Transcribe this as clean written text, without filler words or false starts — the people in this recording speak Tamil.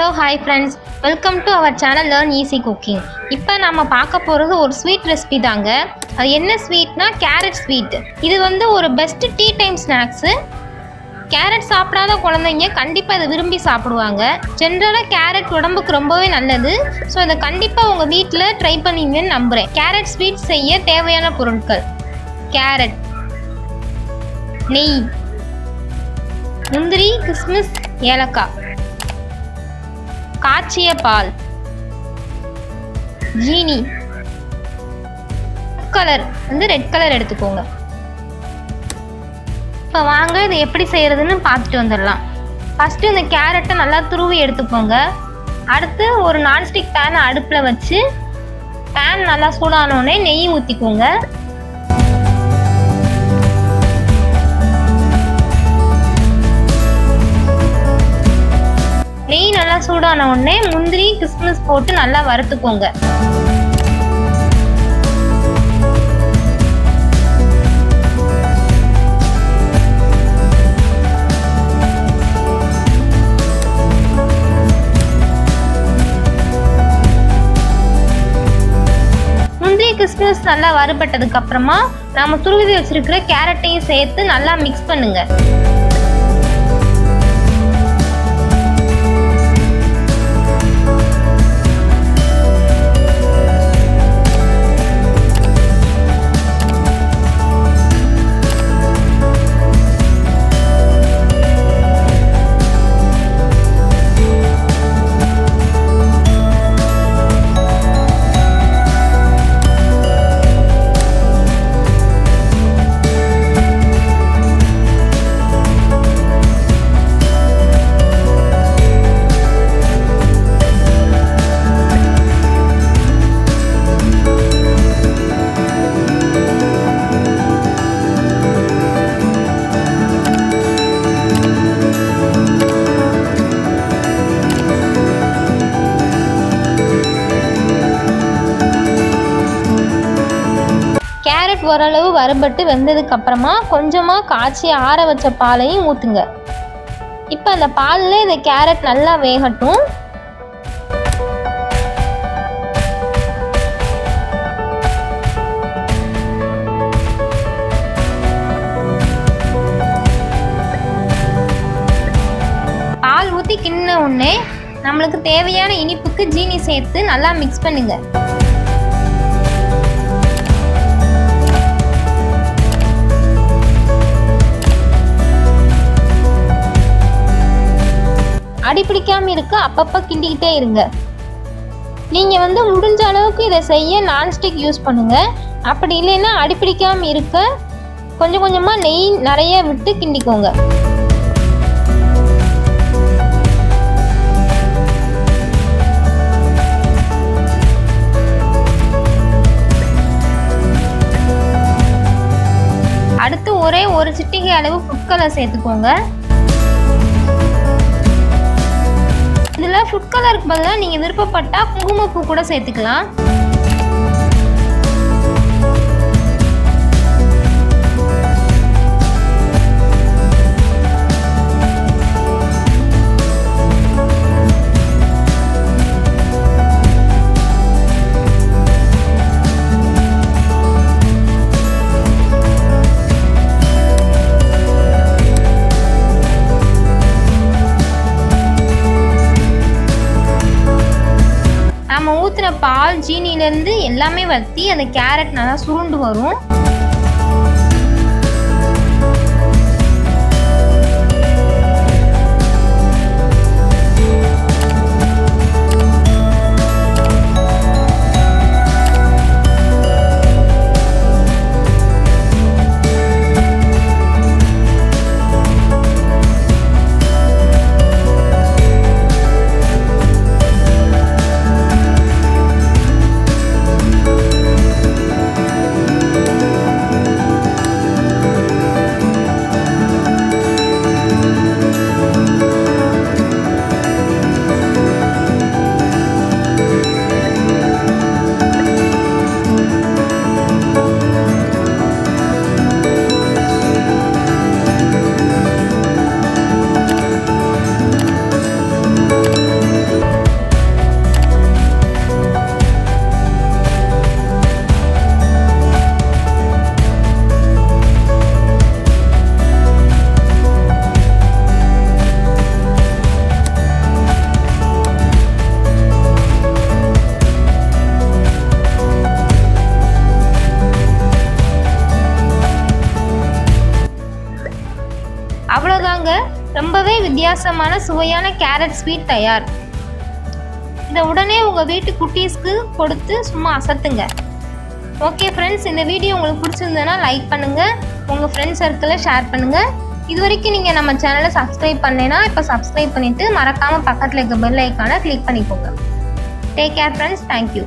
Hello, hi friends. Welcome to our channel Learn Easy Cooking. இப்போ நாம பார்க்க போறது ஒரு ஸ்வீட் ரெசிபி தாங்க. அது என்ன ஸ்வீட்னா கேரட் ஸ்வீட். இது வந்து ஒரு best tea time snacks. Carrot சாப்பிடாத குழந்தைங்க கண்டிப்பா இதை விரும்பி சாப்பிடுவாங்க. ஜெனரலா கேரட் உடம்புக்கு ரொம்பவே நல்லது. ஸோ இதை கண்டிப்பா உங்க வீட்டில் ட்ரை பண்ணுவீங்கன்னு நம்புறேன். கேரட் ஸ்வீட் செய்ய தேவையான பொருட்கள்: கேரட், நெய், முந்திரி, கிஸ்மிஸ், ஏலக்காய், காய்ச்சிய பால், ஜீனி, கலர் வந்து ரெட் கலர் எடுத்துக்கோங்க. இப்போ வாங்க இதை எப்படி செய்யறதுன்னு பார்த்துட்டு வந்துடலாம். ஃபஸ்ட்டு இந்த கேரட்டை நல்லா துருவி எடுத்துக்கோங்க. அடுத்து ஒரு நான்ஸ்டிக் பேனை அடுப்பில் வச்சு பேன் நல்லா சூடானோடனே நெய் ஊற்றிக்கோங்க. நெய் நல்லா சூடான உடனே முந்திரி, கிஸ்மிஸ் போட்டு நல்லா வறுத்துக்கோங்க. முந்திரி, கிஸ்மிஸ் நல்லா வறுபட்டதுக்கு அப்புறமா நாம துருவி வச்சிருக்கிற கேரட்டையும் சேர்த்து நல்லா மிக்ஸ் பண்ணுங்க. கேரட் ஓரளவு வறுபட்டு வெந்ததுக்கு அப்புறமா கொஞ்சமாக காய்ச்சி ஆற வச்ச பாலையும் ஊற்றுங்க. இப்போ அந்த பாலில் இந்த கேரட் நல்லா வேகட்டும். பால் ஊற்றி கிண்ண உடனே நம்மளுக்கு தேவையான இனிப்புக்கு ஜீனி சேர்த்து நல்லா மிக்ஸ் பண்ணுங்க. அடிப்பிடிக்காம இருக்க அப்பப்போ கிண்டிக்கிட்டே இருங்க. நீங்கள் வந்து முடிஞ்ச அளவுக்கு இதை செய்ய நான்ஸ்டிக் யூஸ் பண்ணுங்க. அப்படி இல்லைன்னா அடிப்பிடிக்காம இருக்க கொஞ்சம் கொஞ்சமாக நெய் நிறைய விட்டு கிண்டிக்கோங்க. அடுத்து ஒரே ஒரு சிட்டிகை அளவு ஃபுட் கலர் சேர்த்துக்கோங்க. இதில் ஃபுட் கலருக்கு பதிலாக நீங்கள் விருப்பப்பட்டால் குங்குமப்பூ கூட சேர்த்துக்கலாம். நம்ம ஊற்றுன பால், ஜீனிலேருந்து எல்லாமே வற்றி அந்த கேரட் நல்லா சுருண்டு வரும். ரொம்பவே வித்தியாசமான சுவையான கேரட் ஸ்வீட் தயார். இதை உடனே உங்கள் வீட்டு குட்டீஸ்க்கு கொடுத்து சும்மா அசத்துங்க. ஓகே ஃப்ரெண்ட்ஸ், இந்த வீடியோ உங்களுக்கு பிடிச்சிருந்ததுன்னா லைக் பண்ணுங்கள், உங்கள் ஃப்ரெண்ட்ஸ் சர்க்கிளில் ஷேர் பண்ணுங்கள். இது வரைக்கும் நீங்கள் நம்ம சேனலை சப்ஸ்கிரைப் பண்ணலைன்னா இப்போ சப்ஸ்கிரைப் பண்ணிவிட்டு மறக்காமல் பக்கத்தில் இருக்க பெல் ஐக்கானை கிளிக் பண்ணிக்கோங்க. Take care friends. தேங்க்யூ.